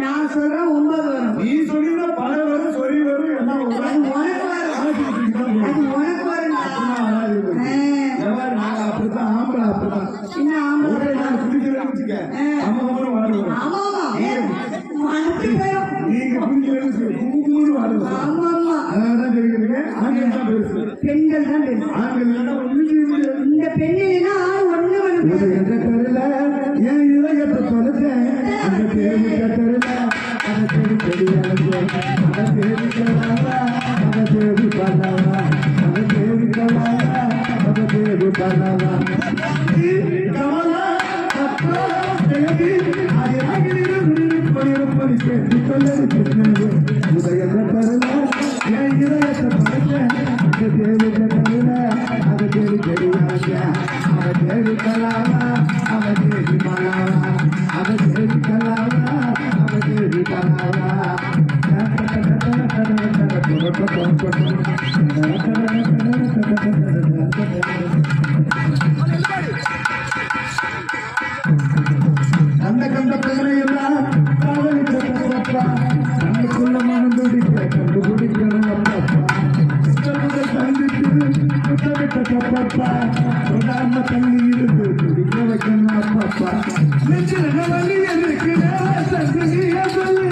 நான் சொல்றேன் 9 வரும். நீ சொன்னீங்கன்னா பல வரும், சொறி வரும், எல்லாம் வரும். அது உனக்கு வரும். நாங்க அப்படித்தான் ஆம்பளை அப்படித்தான். என்ன ஆம்பளை? குடிக்கிறேன்னு வச்சுக்க அம்மாவும் வாழ்வோம். ஆமாமா நீங்க குடிக்கிறேன்னு வாழ்வோம். ஆமாமா அதான் தெரியுங்க. ஆண்கள் தான் பெருசு, பெண்கள் தான் பெருசு. ஆண்கள் இந்த பெண்ணினா ஒண்ணு எந்த தெருல என் இதயத்தை தொலைச்சேன். அந்த தேவி கத்தருல அதை தேடி தெரியாது. அதை தேடி கலாவா, அதை தேடி பண்ணாவா, அதை தேடி கலாவா, அதை தேடி பண்ணாவா. அந்த கண்ட பிரச்சனை எல்லாம் காதலிச்சப்பா, கண்ணுக்குள்ள மனம் துடிக்க கண்டுபிடிக்கணும் அப்பப்பா. சந்தித்து முத்தமிட்டப்பா, சொல்லாம தள்ளி இருந்து துடிக்க வைக்கணும் அப்பப்பா. நெஞ்சில வலி எனக்கு சொல்லு,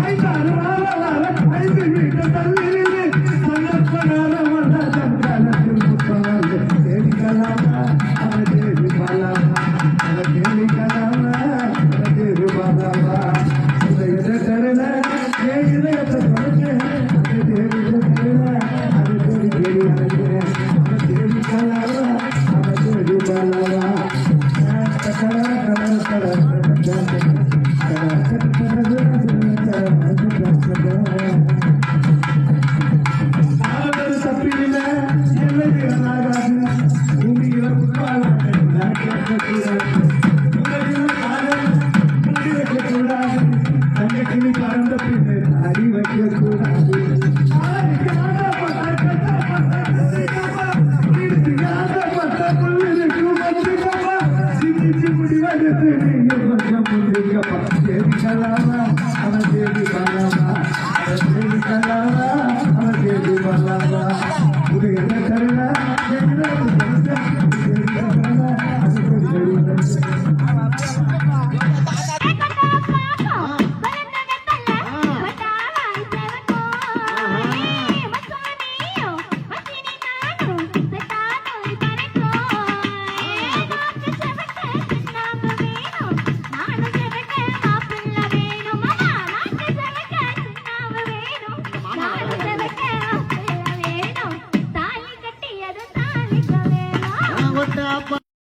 5 வார 5 மீட்டர் தள்ளி சந்தர்ப்பனால வந்த சந்தானத்தில் முத்தவாங்க. தேடி கலாமா, அவ தேடி பாலாமா, அவ தேடி கலாமா, அவ தேடி பாலாமா. இதயத்தை தருல என் இதயத்தை தொலைச்சேன். அதை தேடி தருல அதை தேடி தேடி அழைக்கிறேன். அவ தேடி கலாமா, அவ தேடி பாலாமா. தப்பில எல்லை ஆகாது பூமியில உட்கார வைக்கக்கூடாது. தங்கக்கிளி பறந்த பின்னை அடி வைக்கக்கூடாது. முடிவெடுத்து நீங்க கொஞ்சம் முந்திக்கப்பா.